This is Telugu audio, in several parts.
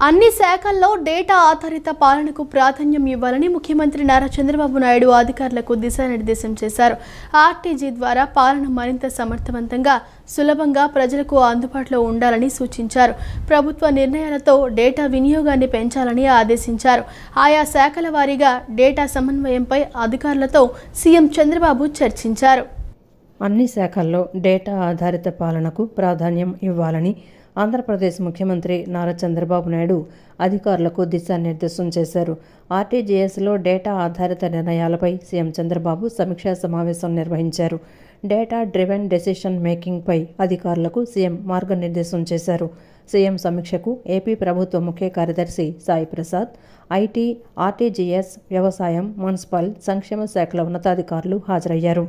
అన్ని శాఖల్లో డేటా ఆధారిత పాలనకు ప్రాధాన్యం ఇవ్వాలని ముఖ్యమంత్రి నారా చంద్రబాబు నాయుడు అధికారులకు దిశానిర్దేశం చేశారు. ఆర్టీజీ ద్వారా పాలన మరింత సమర్థవంతంగా, సులభంగా ప్రజలకు అందుబాటులో ఉండాలని సూచించారు. ప్రభుత్వ నిర్ణయాలతో డేటా వినియోగాన్ని పెంచాలని ఆదేశించారు. ఆయా శాఖల వారీగా డేటా సమన్వయంపై అధికారులతో సీఎం చంద్రబాబు చర్చించారు. అన్ని శాఖల్లో డేటా ఆధారిత పాలనకు ప్రాధాన్యం ఇవ్వాలని ఆంధ్రప్రదేశ్ ముఖ్యమంత్రి నారా చంద్రబాబు నాయుడు అధికారులకు దిశానిర్దేశం చేశారు. ఆర్టీజీఎస్లో డేటా ఆధారిత నిర్ణయాలపై సీఎం చంద్రబాబు సమీక్షా సమావేశం నిర్వహించారు. డేటా డ్రివెన్ డెసిషన్ మేకింగ్పై అధికారులకు సీఎం మార్గనిర్దేశం చేశారు. సీఎం సమీక్షకు ఏపీ ప్రభుత్వ ముఖ్య కార్యదర్శి సాయి ప్రసాద్, ఐటీ, ఆర్టీజీఎస్, వ్యవసాయం, మున్సిపల్, సంక్షేమ శాఖల ఉన్నతాధికారులు హాజరయ్యారు.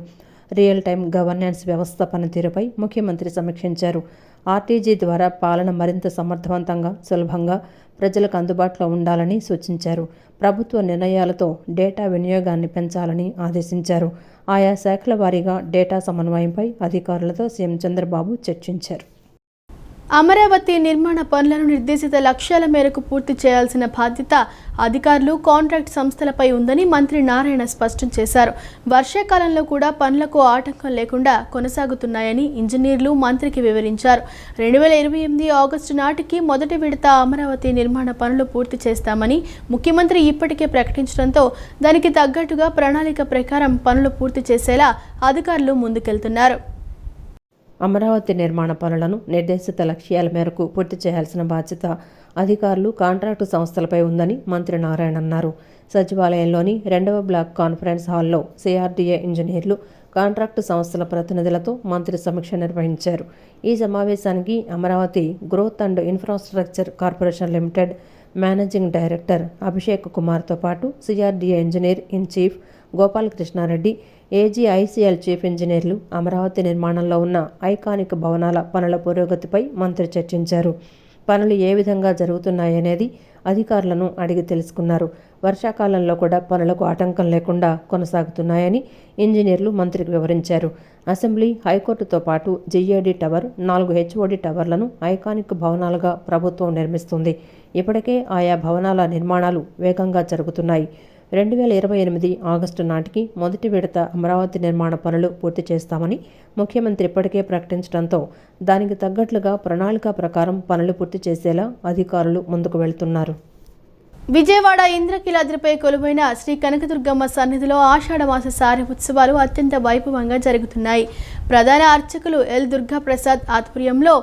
రియల్ టైం గవర్నెన్స్ వ్యవస్థ పనితీరుపై ముఖ్యమంత్రి సమీక్షించారు. ఆర్టీజీ ద్వారా పాలన మరింత సమర్థవంతంగా, సులభంగా ప్రజలకు అందుబాటులో ఉండాలని సూచించారు. ప్రభుత్వ నిర్ణయాలతో డేటా వినియోగాన్ని పెంచాలని ఆదేశించారు. ఆయా శాఖల వారీగా డేటా సమన్వయంపై అధికారులతో సీఎం చంద్రబాబు చర్చించారు. అమరావతి నిర్మాణ పనులను నిర్దేశిత లక్ష్యాల మేరకు పూర్తి చేయాల్సిన బాధ్యత అధికారులు, కాంట్రాక్ట్ సంస్థలపై ఉందని మంత్రి నారాయణ స్పష్టం చేశారు. వర్షాకాలంలో కూడా పనులకు ఆటంకం లేకుండా కొనసాగుతున్నాయని ఇంజనీర్లు మంత్రికి వివరించారు. 2028 ఆగస్టు నాటికి మొదటి విడత అమరావతి నిర్మాణ పనులు పూర్తి చేస్తామని ముఖ్యమంత్రి ఇప్పటికే ప్రకటించడంతో దానికి తగ్గట్టుగా ప్రణాళిక ప్రకారం పనులు పూర్తి చేసేలా అధికారులు ముందుకెళ్తున్నారు. అమరావతి నిర్మాణ పనులను నిర్దేశిత లక్ష్యాల మేరకు పూర్తి చేయాల్సిన బాధ్యత అధికారులు, కాంట్రాక్టు సంస్థలపై ఉందని మంత్రి నారాయణ అన్నారు. సచివాలయంలోని 2వ బ్లాక్ కాన్ఫరెన్స్ హాల్లో సిఆర్డీఏ ఇంజనీర్లు, కాంట్రాక్టు సంస్థల ప్రతినిధులతో మంత్రి సమీక్ష నిర్వహించారు. ఈ సమావేశానికి Amaravati growth and infrastructure corporation limited managing director Abhishek కుమార్తో పాటు సిఆర్డీఏ ఇంజనీర్ ఇన్ చీఫ్ గోపాలకృష్ణారెడ్డి, ఏజీఐసీఎల్ చీఫ్ ఇంజనీర్లు, అమరావతి నిర్మాణంలో ఉన్న ఐకానిక్ భవనాల పనుల పురోగతిపై మంత్రి చర్చించారు. పనులు ఏ విధంగా జరుగుతున్నాయనేది అధికారులను అడిగి తెలుసుకున్నారు. వర్షాకాలంలో కూడా పనులకు ఆటంకం లేకుండా కొనసాగుతున్నాయని ఇంజనీర్లు మంత్రికి వివరించారు. అసెంబ్లీ, హైకోర్టుతో పాటు జీఏడీ టవర్, 4 హెచ్ఓడీ టవర్లను ఐకానిక్ భవనాలుగా ప్రభుత్వం నిర్మిస్తుంది. ఇప్పటికే ఆయా భవనాల నిర్మాణాలు వేగంగా జరుగుతున్నాయి. 2028 ఆగస్టు నాటికి మొదటి విడత అమరావతి నిర్మాణ పనులు పూర్తి చేస్తామని ముఖ్యమంత్రి ఇప్పటికే ప్రకటించడంతో దానికి తగ్గట్లుగా ప్రణాళిక ప్రకారం పనులు పూర్తి చేసేలా అధికారులు ముందుకు వెళ్తున్నారు. విజయవాడ ఇంద్రకీలాద్రిపై కొలువైన శ్రీ కనకదుర్గమ్మ సన్నిధిలో ఆషాఢమాస సారె ఉత్సవాలు అత్యంత వైభవంగా జరుగుతున్నాయి. ప్రధాన అర్చకులు ఎల్ దుర్గా ప్రసాద్ ఆధ్వర్యంలో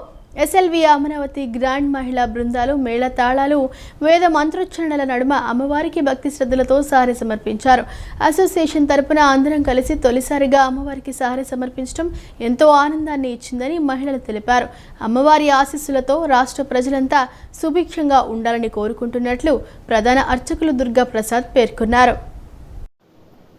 ఎస్ఎల్వి అమరావతి గ్రాండ్ మహిళా బృందాలు మేళ తాళాలు, వేద మంత్రోచ్చరణల నడుమ అమ్మవారికి భక్తి శ్రద్ధలతో సారె సమర్పించారు. అసోసియేషన్ తరపున అందరం కలిసి తొలిసారిగా అమ్మవారికి సారె సమర్పించడం ఎంతో ఆనందాన్ని ఇచ్చిందని మహిళలు తెలిపారు. అమ్మవారి ఆశీస్సులతో రాష్ట్ర ప్రజలంతా సుభిక్షంగా ఉండాలని కోరుకుంటున్నట్లు ప్రధాన అర్చకులు దుర్గా ప్రసాద్ పేర్కొన్నారు.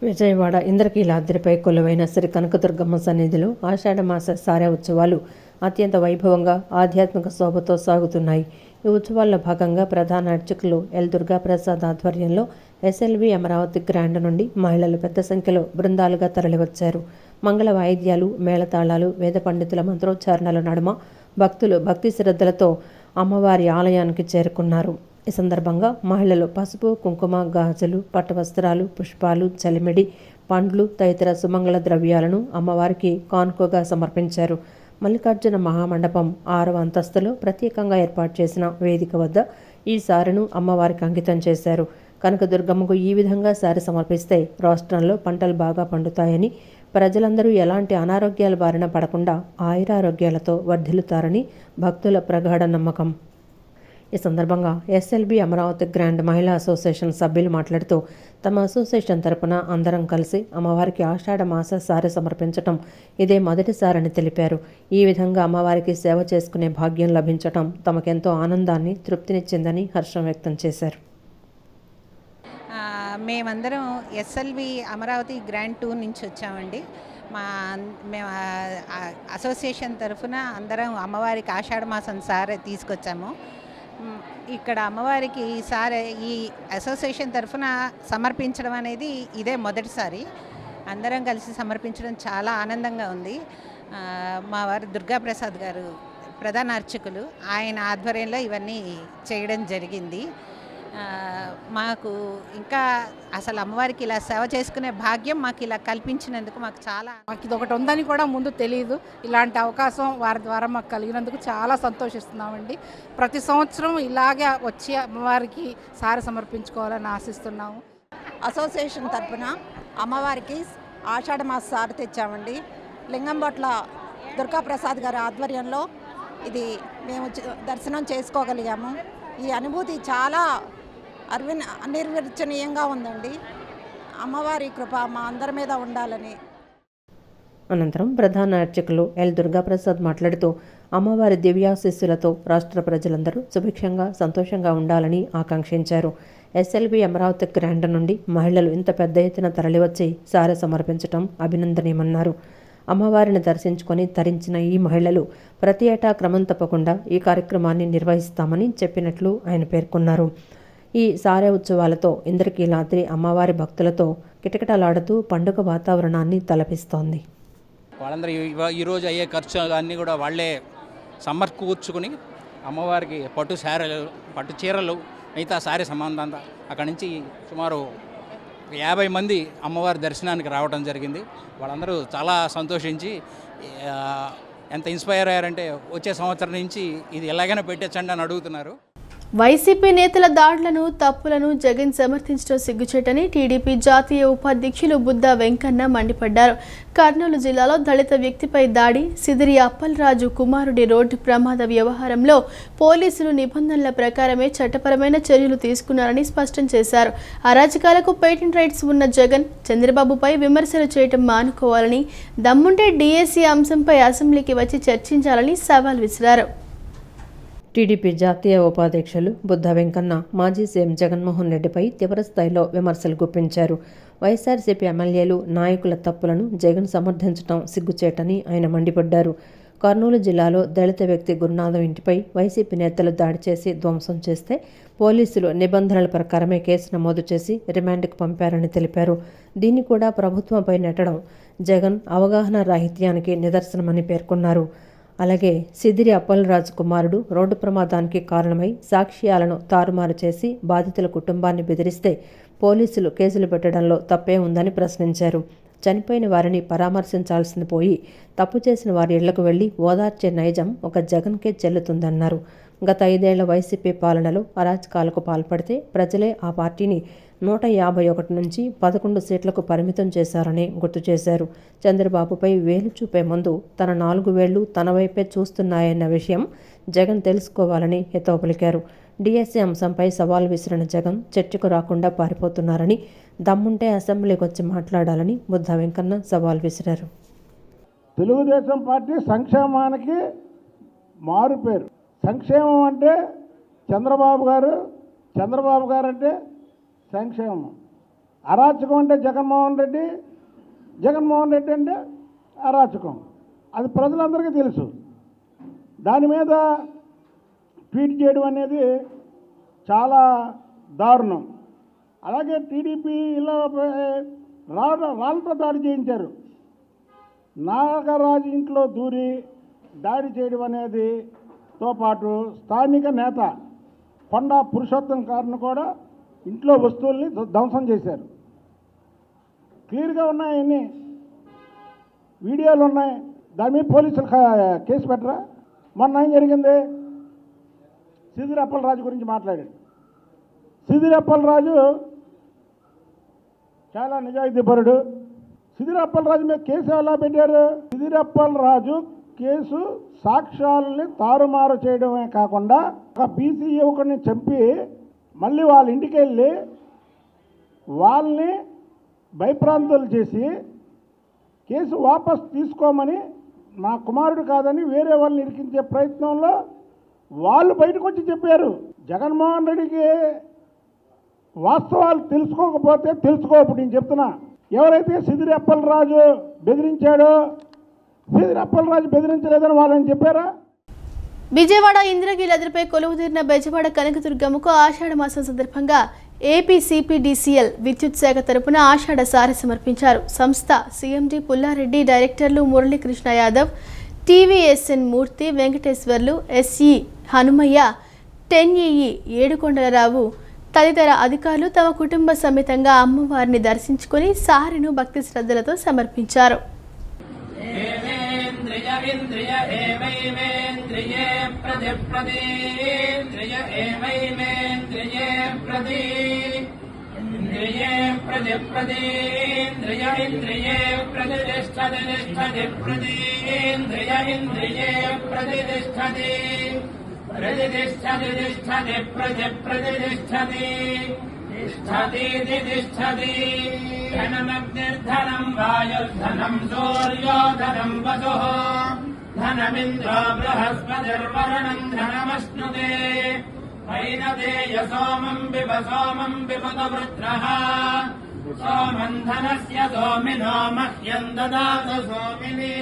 విజయవాడ ఇంద్రకీలాద్రిపై కొలువైన శ్రీ కనకదుర్గమ్మ సన్నిధిలో ఆషాఢమాస సారె ఉత్సవాలు అత్యంత వైభవంగా, ఆధ్యాత్మిక శోభతో సాగుతున్నాయి. ఈ ఉత్సవాల్లో భాగంగా ప్రధాన అర్చకులు ఎల్ దుర్గా ప్రసాద్ ఆధ్వర్యంలో ఎస్ఎల్వి అమరావతి గ్రాండ్ నుండి మహిళలు పెద్ద సంఖ్యలో బృందాలుగా తరలివచ్చారు. మంగళ వాయిద్యాలు, మేళతాళాలు, వేద పండితుల మంత్రోచ్చారణల నడుమ భక్తులు భక్తి శ్రద్ధలతో అమ్మవారి ఆలయానికి చేరుకున్నారు. ఈ సందర్భంగా మహిళలు పసుపు, కుంకుమ, గాజులు, పట్టువస్త్రాలు, పుష్పాలు, చలిమిడి, పండ్లు తదితర సుమంగళ ద్రవ్యాలను అమ్మవారికి కానుకగా సమర్పించారు. మల్లికార్జున మహామండపం 6వ అంతస్తులో ప్రత్యేకంగా ఏర్పాటు చేసిన వేదిక వద్ద ఈ సారెను అమ్మవారికి అంకితం చేశారు. కనకదుర్గమ్మకు ఈ విధంగా సారె సమర్పిస్తే రాష్ట్రంలో పంటలు బాగా పండుతాయని, ప్రజలందరూ ఎలాంటి అనారోగ్యాల బారిన పడకుండా ఆయురారోగ్యాలతో వర్ధిల్లుతారని భక్తుల ప్రగాఢ నమ్మకం. ఈ సందర్భంగా ఎస్ఎల్బి అమరావతి గ్రాండ్ మహిళా అసోసియేషన్ సభ్యులు మాట్లాడుతూ తమ అసోసియేషన్ తరపున అందరం కలిసి అమ్మవారికి ఆషాఢ మాస సారె సమర్పించటం ఇదే మొదటిసారని తెలిపారు. ఈ విధంగా అమ్మవారికి సేవ చేసుకునే భాగ్యం లభించటం తమకెంతో ఆనందాన్ని, తృప్తినిచ్చిందని హర్షం వ్యక్తం చేశారు. మేమందరం ఎస్ఎల్వి అమరావతి గ్రాండ్ 2 నుంచి వచ్చామండి. మేము అసోసియేషన్ తరఫున అందరం అమ్మవారికి ఆషాఢ మాసం సారె తీసుకొచ్చాము. ఇక్కడ అమ్మవారికి ఈసారి ఈ అసోసియేషన్ తరఫున సమర్పించడం అనేది ఇదే మొదటిసారి. అందరం కలిసి సమర్పించడం చాలా ఆనందంగా ఉంది. మా వారు దుర్గా ప్రసాద్ గారు ప్రధాన అర్చకులు, ఆయన ఆధ్వర్యంలో ఇవన్నీ చేయడం జరిగింది. మాకు ఇంకా అసలు అమ్మవారికి ఇలా సేవ చేసుకునే భాగ్యం మాకు ఇలా కల్పించినందుకు మాకు ఇది ఒకటి ఉందని కూడా ముందు తెలియదు. ఇలాంటి అవకాశం వారి ద్వారా మాకు కలిగినందుకు చాలా సంతోషిస్తున్నామండి. ప్రతి సంవత్సరం ఇలాగే వచ్చి అమ్మవారికి సారె సమర్పించుకోవాలని ఆశిస్తున్నాము. అసోసియేషన్ తరఫున అమ్మవారికి ఆషాఢ మాస సారె తెచ్చామండి. లింగంబట్ల దుర్గాప్రసాద్ గారి ఆధ్వర్యంలో ఇది మేము దర్శనం చేసుకోగలిగాము. ఈ అనుభూతి చాలా అనిర్వచనీయంగా ఉందండి. అమ్మవారి కృప మా అందరి మీద ఉండాలని. అనంతరం ప్రధాన అర్చకులు ఎల్ దుర్గాప్రసాద్ మాట్లాడుతూ అమ్మవారి దివ్యాశీస్సులతో రాష్ట్ర ప్రజలందరూ సుభిక్షంగా సంతోషంగా ఉండాలని ఆకాంక్షించారు. ఎస్ఎల్వి అమరావతి గ్రాండ్ నుండి మహిళలు ఇంత పెద్ద ఎత్తున తరలివచ్చి సారె సమర్పించడం అభినందనీయమన్నారు. అమ్మవారిని దర్శించుకొని తరించిన ఈ మహిళలు ప్రతి ఏటా క్రమం తప్పకుండా ఈ కార్యక్రమాన్ని నిర్వహిస్తామని చెప్పినట్లు ఆయన పేర్కొన్నారు. ఈ సారె ఉత్సవాలతో ఇంద్రకీలాద్రి అమ్మవారి భక్తులతో కిటకిటలాడుతూ పండుగ వాతావరణాన్ని తలపిస్తోంది. వాళ్ళందరూ ఈరోజు అయ్యే ఖర్చు అన్నీ కూడా వాళ్ళే సమకూర్చుకుని అమ్మవారికి పట్టు చీరలు మిగతా సారీ సంబంధం అక్కడి నుంచి సుమారు 50 మంది అమ్మవారి దర్శనానికి రావడం జరిగింది. వాళ్ళందరూ చాలా సంతోషించి ఎంత ఇన్స్పైర్ అయ్యారంటే వచ్చే సంవత్సరం నుంచి ఇది ఎలాగైనా పెట్టచ్చండి అని అడుగుతున్నారు. వైసీపీ నేతల దాడులను, తప్పులను జగన్ సమర్థించడం సిగ్గుచేటని టీడీపీ జాతీయ ఉపాధ్యక్షులు బుద్ధా వెంకన్న మండిపడ్డారు. కర్నూలు జిల్లాలో దళిత వ్యక్తిపై దాడి, సిదిరి అప్పలరాజు కుమారుడి రోడ్డు ప్రమాద వ్యవహారంలో పోలీసులు నిబంధనల ప్రకారమే చట్టపరమైన చర్యలు తీసుకున్నారని స్పష్టం చేశారు. అరాజకాలకు పేటెంట్ రైట్స్ ఉన్న జగన్ చంద్రబాబుపై విమర్శలు చేయడం మానుకోవాలని, దమ్ముంటే డీఏసీ అంశంపై అసెంబ్లీకి వచ్చి చర్చించాలని సవాల్ విసిరారు. టీడీపీ జాతీయ ఉపాధ్యక్షులు బుద్ధా వెంకన్న మాజీ సీఎం జగన్మోహన్ రెడ్డిపై తీవ్రస్థాయిలో విమర్శలు గుప్పించారు. వైఎస్ఆర్సీపీ ఎమ్మెల్యేలు, నాయకుల తప్పులను జగన్ సమర్థించడం సిగ్గుచేటని ఆయన మండిపడ్డారు. కర్నూలు జిల్లాలో దళిత వ్యక్తి గురునాథం ఇంటిపై వైసీపీ నేతలు దాడి చేసి ధ్వంసం చేస్తే పోలీసులు నిబంధనల ప్రకారమే కేసు నమోదు చేసి రిమాండ్కు పంపారని తెలిపారు. దీన్ని కూడా ప్రభుత్వంపై నెట్టడం జగన్ అవగాహన రాహిత్యానికి నిదర్శనమని పేర్కొన్నారు. అలాగే సిదిరి అప్పలరాజు కుమారుడు రోడ్డు ప్రమాదానికి కారణమై సాక్ష్యాలను తారుమారు చేసి బాధితుల కుటుంబాన్ని బెదిరిస్తే పోలీసులు కేసులు పెట్టడంలో తప్పే ఉందని ప్రశ్నించారు. చనిపోయిన వారిని పరామర్శించాల్సింది పోయి తప్పు చేసిన వారి ఇళ్లకు వెళ్లి ఓదార్చే నైజం ఒక జగన్కే చెల్లుతుందన్నారు. గత 5 ఏళ్ల వైసీపీ పాలనలో అరాచకాలకు పాల్పడితే ప్రజలే ఆ పార్టీని 151 నుంచి 11 సీట్లకు పరిమితం చేశారని గుర్తు చేశారు. చంద్రబాబుపై వేలు చూపే ముందు తన 4 వేళ్లు తన వైపే చూస్తున్నాయన్న విషయం జగన్ తెలుసుకోవాలని హితవు పలికారు. డీఎస్సీ అంశంపై సవాల్ విసిరిన జగన్ చర్చకు రాకుండా పారిపోతున్నారని, దమ్ముంటే అసెంబ్లీకి వచ్చి మాట్లాడాలని బుద్ధా వెంకన్న సవాల్ విసిరారు. తెలుగుదేశం పార్టీ సంక్షేమానికి మారుపేరు. సంక్షేమం అంటే చంద్రబాబు గారు అంటే సంక్షేమం. అరాచకం అంటే జగన్మోహన్ రెడ్డి అంటే అరాచకం. అది ప్రజలందరికీ తెలుసు. దాని మీద ట్వీట్ చేయడం అనేది చాలా దారుణం. అలాగే టీడీపీ ఇలా రాళ్ళతో దాడి చేయించారు. నాగరాజు ఇంట్లో దూరి దాడి చేయడం అనేదితో పాటు స్థానిక నేత కొండా పురుషోత్తం గారిని కూడా ఇంట్లో వస్తువుల్ని ధ్వంసం చేశారు. క్లియర్గా ఉన్నాయి, అన్ని వీడియోలు ఉన్నాయి. దాని మీద పోలీసులు కేసు పెట్టరా? మొన్న ఏం జరిగింది? సిదిరి అప్పలరాజు గురించి మాట్లాడాడు. సిదిరి అప్పలరాజు చాలా నిజాయితీపరుడు. సిదిరి అప్పలరాజు మీద కేసు ఎలా పెట్టారు? సిదిరి అప్పలరాజు కేసు సాక్ష్యాలని తారుమారు చేయడమే కాకుండా ఒక బీసీ యువకుడిని చంపి మళ్ళీ వాళ్ళ ఇంటికి వెళ్ళి వాళ్ళని భయప్రాంతాలు చేసి కేసు వాపస్ తీసుకోమని, నా కుమారుడు కాదని వేరే వాళ్ళని ఇరికించే ప్రయత్నంలో వాళ్ళు బయటకు వచ్చి చెప్పారు. జగన్మోహన్ రెడ్డికి వాస్తవాలు తెలుసుకోకపోతే తెలుసుకోప్పుడు నేను చెప్తున్నా. ఎవరైతే సిదిరి అప్పలరాజు బెదిరించాడో, సిదిరి అప్పలరాజు బెదిరించలేదని వాళ్ళని చెప్పారా? విజయవాడ ఇంద్రకీలాద్రిపై కొలువుదీరిన బెజవాడ కనకదుర్గమ్మకు ఆషాఢ మాసం సందర్భంగా ఏపీ సిపిడిసిఎల్ విద్యుత్ శాఖ తరపున ఆషాఢ సారె సమర్పించారు. సంస్థ సిఎండి పుల్లారెడ్డి, డైరెక్టర్లు మురళీకృష్ణ యాదవ్, టీవీఎస్ఎన్ మూర్తి, వెంకటేశ్వర్లు, ఎస్ఈ హనుమయ్య, 10EE ఏడుకొండలరావు తదితర అధికారులు తమ కుటుంబ సమేతంగా అమ్మవారిని దర్శించుకొని సారెను భక్తి శ్రద్ధలతో సమర్పించారు. ధనమగ్నిర్ధనం వాయుర్ధనం సూర్యోధనం వసుః ధనమింద్రో బృహస్పతిర్వరుణం ధనమశ్నుతే వైనదేయ సోమం బిపద వృత్రః సోమం ధనస్య సోమినో మహ్యం దదాతు సోమిని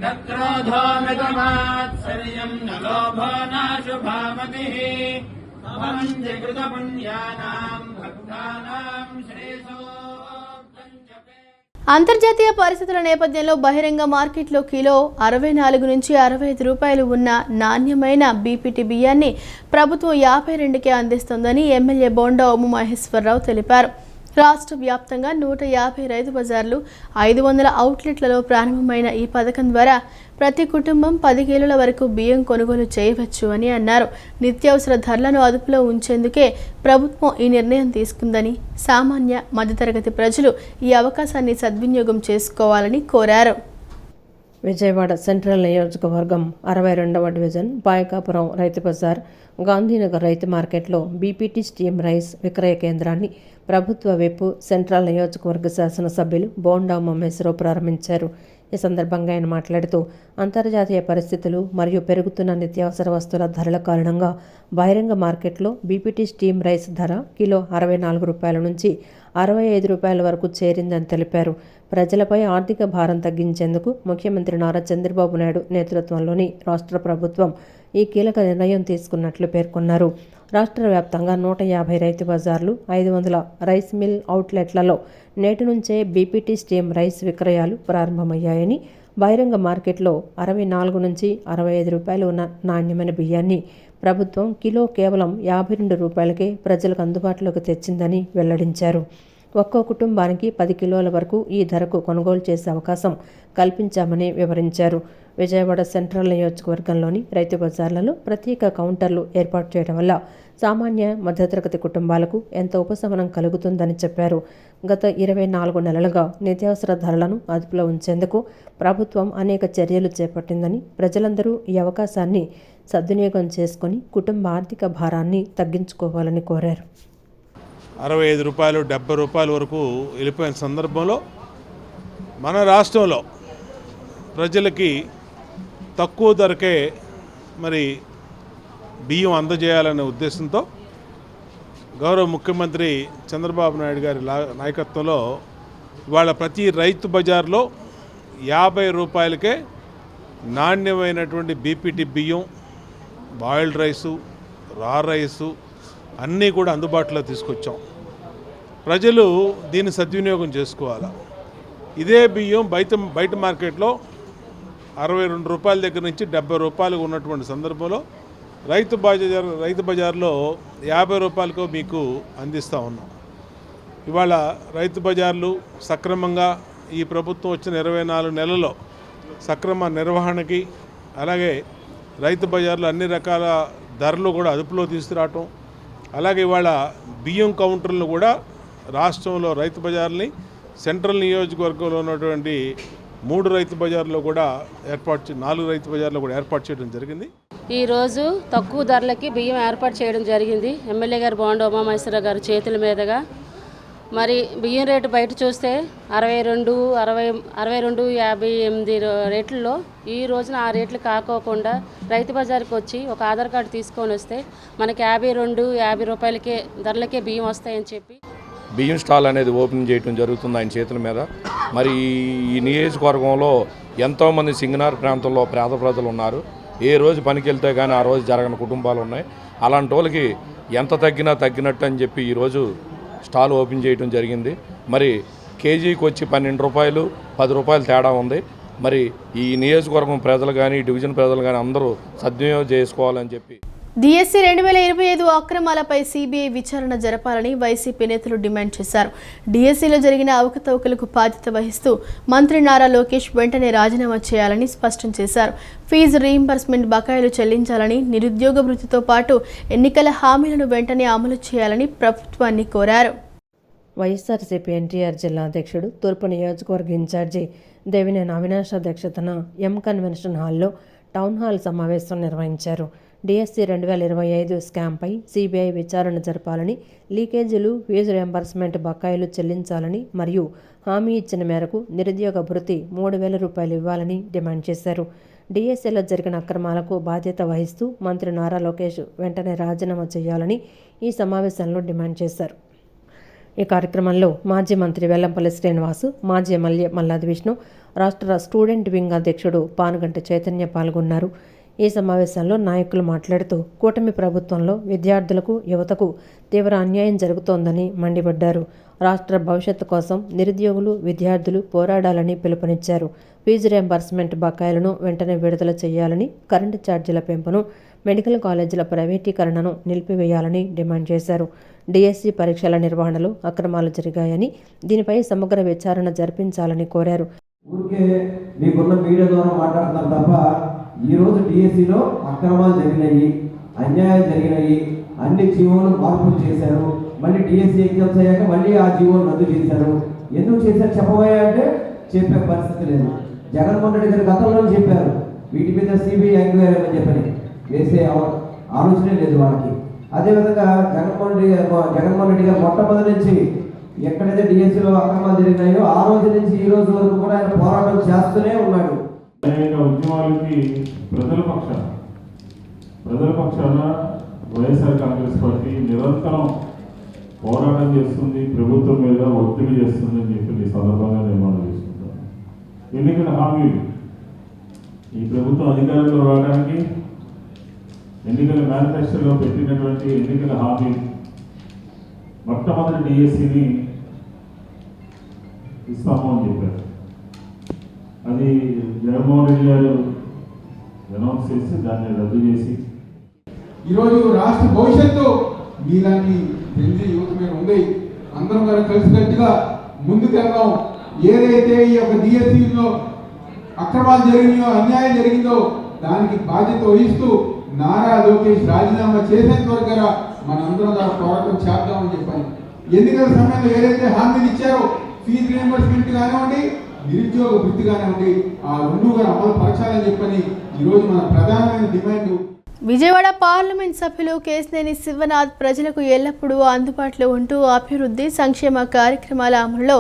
న క్రోధో నగమాత్సర్యం న లోభో నాశుభామతిః కృత పుణ్యానాం భక్తానాం శ్రేయసో. అంతర్జాతీయ పరిస్థితుల నేపథ్యంలో బహిరంగ మార్కెట్లో కిలో 64 నుంచి 65 రూపాయలు ఉన్న నాణ్యమైన బీపీటీ బియ్యాన్ని ప్రభుత్వం 52కే అందిస్తోందని ఎమ్మెల్యే బోండా ఉమామహేశ్వరరావు తెలిపారు. రాష్ట్ర వ్యాప్తంగా 150 రైతు బజార్లు, 500 అవుట్లెట్లలో ప్రారంభమైన ఈ పథకం ద్వారా ప్రతి కుటుంబం 10 కిలోల వరకు బియ్యం కొనుగోలు చేయవచ్చు అని అన్నారు. నిత్యావసర ధరలను అదుపులో ఉంచేందుకే ప్రభుత్వం ఈ నిర్ణయం తీసుకుందని, సామాన్య మధ్యతరగతి ప్రజలు ఈ అవకాశాన్ని సద్వినియోగం చేసుకోవాలని కోరారు. విజయవాడ సెంట్రల్ నియోజకవర్గం 62వ డివిజన్ పాయకాపురం రైతు బజార్, గాంధీనగర్ రైతు మార్కెట్లో బీపీటీ స్టీమ్ రైస్ విక్రయ కేంద్రాన్ని ప్రభుత్వ విప్ సెంట్రల్ నియోజకవర్గ శాసనసభ్యులు బోండా ఉమామహేశ్వరరావు ప్రారంభించారు. ఈ సందర్భంగా ఆయన మాట్లాడుతూ అంతర్జాతీయ పరిస్థితులు మరియు పెరుగుతున్న నిత్యావసర వస్తువుల ధరల కారణంగా బహిరంగ మార్కెట్లో బీపీటీ స్టీమ్ రైస్ ధర కిలో 64 రూపాయల నుంచి 65 రూపాయల వరకు చేరిందని తెలిపారు. ప్రజలపై ఆర్థిక భారం తగ్గించేందుకు ముఖ్యమంత్రి నారా చంద్రబాబు నాయుడు నేతృత్వంలోని రాష్ట్ర ప్రభుత్వం ఈ కీలక నిర్ణయం తీసుకున్నట్లు పేర్కొన్నారు. రాష్ట్ర వ్యాప్తంగా 150 రైతు బజార్లు, 500 రైస్ మిల్ అవుట్లెట్లలో నేటి నుంచే బీపీటీ స్టీమ్ రైస్ విక్రయాలు ప్రారంభమయ్యాయని, బహిరంగ మార్కెట్లో 64 నుంచి 65 రూపాయలు ఉన్న నాణ్యమైన బియ్యాన్ని ప్రభుత్వం కిలో కేవలం 52 రూపాయలకే ప్రజలకు అందుబాటులోకి తెచ్చిందని వెల్లడించారు. ఒక్కో కుటుంబానికి 10 కిలోల వరకు ఈ ధరకు కొనుగోలు చేసే అవకాశం కల్పించామని వివరించారు. విజయవాడ సెంట్రల్ నియోజకవర్గంలోని రైతు బజార్లలో ప్రత్యేక కౌంటర్లు ఏర్పాటు చేయడం వల్ల సామాన్య మధ్యతరగతి కుటుంబాలకు ఎంతో ఉపశమనం కలుగుతుందని చెప్పారు. గత 24 నెలలుగా నిత్యావసర ధరలను అదుపులో ఉంచేందుకు ప్రభుత్వం అనేక చర్యలు చేపట్టిందని, ప్రజలందరూ ఈ అవకాశాన్ని సద్వినియోగం చేసుకుని కుటుంబ ఆర్థిక భారాన్ని తగ్గించుకోవాలని కోరారు. 65 రూపాయలు 70 రూపాయల వరకు వెళ్ళిపోయిన సందర్భంలో మన రాష్ట్రంలో ప్రజలకి తక్కువ ధరకే మరి బియ్యం అందజేయాలనే ఉద్దేశంతో గౌరవ ముఖ్యమంత్రి చంద్రబాబు నాయుడు గారి నాయకత్వంలో ఇవాళ ప్రతి రైతు బజార్లో 50 రూపాయలకే నాణ్యమైనటువంటి బీపీటీ బియ్యం, బాయిల్డ్ రైసు, రా రైసు అన్నీ కూడా అందుబాటులో తీసుకొచ్చాం. ప్రజలు దీన్ని సద్వినియోగం చేసుకోవాలి. ఇదే బియ్యం బయట మార్కెట్లో 62 రూపాయల దగ్గర నుంచి 70 రూపాయలు ఉన్నటువంటి సందర్భంలో రైతు బజార్లో 50 రూపాయలకు మీకు అందిస్తూ ఉన్నాం. ఇవాళ రైతు బజార్లు సక్రమంగా ఈ ప్రభుత్వం వచ్చిన 24 నెలల్లో సక్రమ నిర్వహణకి, అలాగే రైతు బజార్లు అన్ని రకాల ధరలు కూడా అదుపులో తీసుకురావటం, అలాగే ఇవాళ బియ్యం కౌంటర్లను కూడా రాష్ట్రంలో రైతు బజార్ని సెంట్రల్ నియోజకవర్గంలో ఉన్నటువంటి 3 రైతు బజార్లో కూడా 4 రైతు బజార్లో కూడా ఏర్పాటు చేయడం జరిగింది. ఈరోజు తక్కువ ధరలకి బియ్యం ఏర్పాటు చేయడం జరిగింది ఎమ్మెల్యే గారు బోండా ఉమామహేశ్వరరావు గారి చేతుల మీదుగా. మరి బియ్యం రేటు బయట చూస్తే 62, 58 రేట్లలో ఈ రోజున ఆ రేట్లు కాకోకుండా రైతు బజార్కి వచ్చి ఒక ఆధార్ కార్డు తీసుకొని వస్తే మనకి 50 రూపాయలకే ధరలకే బియ్యం వస్తాయని చెప్పి బియ్యం స్టాల్ అనేది ఓపెన్ చేయడం జరుగుతుంది ఆయన చేతుల మీద. మరి ఈ నియోజకవర్గంలో ఎంతోమంది సింగనార్ ప్రాంతంలో పేద ప్రజలు ఉన్నారు. ఏ రోజు పనికి వెళ్తే కానీ ఆ రోజు జరగని కుటుంబాలు ఉన్నాయి. అలాంటి వాళ్ళకి ఎంత తగ్గినట్టు అని చెప్పి ఈరోజు స్టాల్ ఓపెన్ చేయడం జరిగింది. మరి కేజీకి వచ్చి 12 రూపాయలు 10 రూపాయలు తేడా ఉంది. మరి ఈ నియోజకవర్గం ప్రజలు కానీ డివిజన్ ప్రజలు కానీ అందరూ సద్వినియోగం చేసుకోవాలని చెప్పి డిఎస్సి 2025 అక్రమాలపై సిబిఐ విచారణ జరపాలని వైసీపీ నేతలు డిమాండ్ చేశారు. డిఎస్సిలో జరిగిన అవకతవకలకు బాధ్యత వహిస్తూ మంత్రి నారా లోకేష్ వెంటనే రాజీనామా చేయాలని స్పష్టం చేశారు. ఫీజు రీయింబర్స్మెంట్ బకాయిలు చెల్లించాలని, నిరుద్యోగ భృతితో పాటు ఎన్నికల హామీలను వెంటనే అమలు చేయాలని ప్రభుత్వాన్ని కోరారు. వైఎస్ఆర్సీపీ ఎన్టీఆర్ జిల్లా అధ్యక్షుడు, తూర్పు నియోజకవర్గ ఇన్ఛార్జి దేవినేని అవినాష్ అధ్యక్షతన ఎం కన్వెన్షన్ హాల్లో టౌన్ హాల్ సమావేశం నిర్వహించారు. డిఎస్సి 2025 స్కామ్పై సిబిఐ విచారణ జరపాలని, లీకేజీలు, ఫీజు రియంబర్స్మెంట్ బకాయిలు చెల్లించాలని మరియు హామీ ఇచ్చిన మేరకు నిరుద్యోగ భృతి 3,000 రూపాయలు ఇవ్వాలని డిమాండ్ చేశారు. డిఎస్సిలో జరిగిన అక్రమాలకు బాధ్యత వహిస్తూ మంత్రి నారా లోకేష్ వెంటనే రాజీనామా చేయాలని ఈ సమావేశంలో డిమాండ్ చేశారు. ఈ కార్యక్రమంలో మాజీ మంత్రి వెల్లంపల్లి శ్రీనివాసు, మాజీ ఎమ్మెల్యే మల్లాది విష్ణు, రాష్ట్ర స్టూడెంట్ వింగ్ అధ్యక్షుడు పానుగంటి చైతన్య పాల్గొన్నారు. ఈ సమావేశంలో నాయకులు మాట్లాడుతూ కూటమి ప్రభుత్వంలో విద్యార్థులకు, యువతకు తీవ్ర అన్యాయం జరుగుతోందని మండిపడ్డారు. రాష్ట్ర భవిష్యత్తు కోసం నిరుద్యోగులు, విద్యార్థులు పోరాడాలని పిలుపునిచ్చారు. ఫీజు రియంబర్స్మెంట్ బకాయిలను వెంటనే విడుదల చేయాలని, కరెంటు ఛార్జీల పెంపును, మెడికల్ కాలేజీల ప్రైవేటీకరణను నిలిపివేయాలని డిమాండ్ చేశారు. డిఎస్సి పరీక్షల నిర్వహణలో అక్రమాలు జరిగాయని, దీనిపై సమగ్ర విచారణ జరిపించాలని కోరారు. ఊరికే మీకున్న మీడియా ద్వారా మాట్లాడుతున్నారు తప్ప ఈరోజు డిఎస్సిలో అక్రమాలు జరిగినాయి, అన్యాయాలు జరిగినాయి, అన్ని జీవోలు మార్పులు చేశారు. మళ్ళీ డిఎస్సి ఎగ్జామ్స్ అయ్యాక మళ్ళీ ఆ జీవోలు రద్దు చేశారు. ఎందుకు చేశారు చెప్పబోయా అంటే చెప్పే పరిస్థితి లేదు. జగన్మోహన్ రెడ్డి గారు గతంలో చెప్పారు వీటి మీద సిబిఐ ఎంక్వైరీ అని చెప్పని, వేసే ఆలోచనే లేదు వాళ్ళకి. అదేవిధంగా జగన్మోహన్ రెడ్డి గారు మొట్టమొదటి నుంచి ఎక్కడైతే డిఎస్సిలో అక్రమాలు జరిగినాయో ఆ రోజు నుంచి ఈ రోజు వరకు కూడా ఆయన పోరాటం చేస్తూనే ఉన్నాడు. అనేక ఉద్యమాలకి ప్రజల పక్షాన వైఎస్ఆర్ కాంగ్రెస్ పార్టీ నిరంతరం పోరాటం చేస్తుంది, ప్రభుత్వం మీద ఒత్తిడి చేస్తుంది అని చెప్పి ఈ సందర్భంగా నిర్మాణం చేసుకుంటాం. ఎన్నికల హామీలు ఈ ప్రభుత్వం అధికారంలో రావడానికి ఎన్నికల మేనిఫెస్టోలో పెట్టినటువంటి ఎన్నికల హామీలు మొట్టమొదటి డిఎస్సిని ఇస్తాము అని చెప్పారు. అది జగన్మోహన్ రెడ్డి గారు అనౌన్స్ చేసి దాన్ని రద్దు చేసి ఈరోజు రాష్ట్ర భవిష్యత్తు మీలాంటి తెలిసి యువత మీద ఉంది. అందరం కూడా కలిసికట్టుగా ముందుకెళ్దాం. ఏదైతే ఈ యొక్క డిఎస్సిలో అక్రమాలు జరిగినాయో, అన్యాయం జరిగిందో దానికి బాధ్యత వహిస్తూ నారా లోకేష్ రాజీనామా చేసేంత వరకు మనందరం కూడా పోరాటం చేద్దామని చెప్పాను. ఎన్నికల సమయంలో ఏదైతే హామీలు ఇచ్చారో ఫీజు రియంబర్స్మెంట్ కానివ్వండి, నిరుద్యోగ వృత్తి కానివ్వండి, ఆ రెండు కూడా అమలు పరచాలని చెప్పని ఈరోజు మన ప్రధానమైన డిమాండ్. విజయవాడ పార్లమెంట్ సభ్యులు కేశినేని శివనాథ్ ప్రజలకు ఎల్లప్పుడూ అందుబాటులో ఉంటూ అభివృద్ధి, సంక్షేమ కార్యక్రమాల అమలులో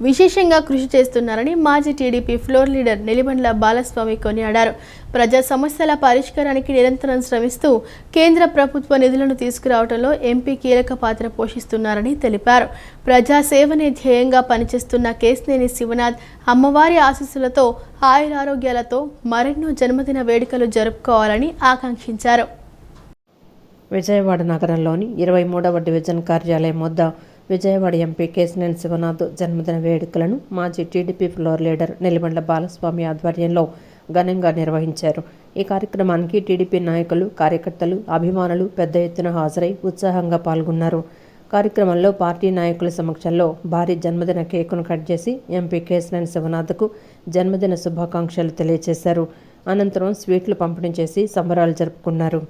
విశేషంగా కృషి చేస్తున్నారని మాజీ TDP floor leader Nelibandla Balaswamy కొనియాడారు. ప్రజా సమస్యల పరిష్కారానికి నిరంతరం శ్రమిస్తూ కేంద్ర ప్రభుత్వ నిధులను తీసుకురావడంలో ఎంపీ కీలక పాత్ర పోషిస్తున్నారని తెలిపారు. ప్రజాసేవనే ధ్యేయంగా పనిచేస్తున్న కేశినేని శివనాథ్ అమ్మవారి ఆశీస్సులతో ఆయురారోగ్యాలతో మరెన్నో జన్మదిన వేడుకలు జరుపుకోవాలని ఆకాంక్షించారు. విజయవాడ నగరంలోని 23వ డివిజన్ కార్యాలయం వద్ద విజయవాడ ఎంపీ కేశినేని శివనాథ్ జన్మదిన వేడుకలను మాజీ TDP floor leader Nelibandla Balaswamy ఆధ్వర్యంలో ఘనంగా నిర్వహించారు. ఈ కార్యక్రమానికి టీడీపీ నాయకులు, కార్యకర్తలు, అభిమానులు పెద్ద ఎత్తున హాజరై ఉత్సాహంగా పాల్గొన్నారు. కార్యక్రమంలో పార్టీ నాయకుల సమక్షంలో భారీ జన్మదిన కేకును కట్ చేసి ఎంపీ కేశినేని శివనాథ్కు జన్మదిన శుభాకాంక్షలు తెలియజేశారు. అనంతరం స్వీట్లు పంపిణీ చేసి సంబరాలు జరుపుకున్నారు.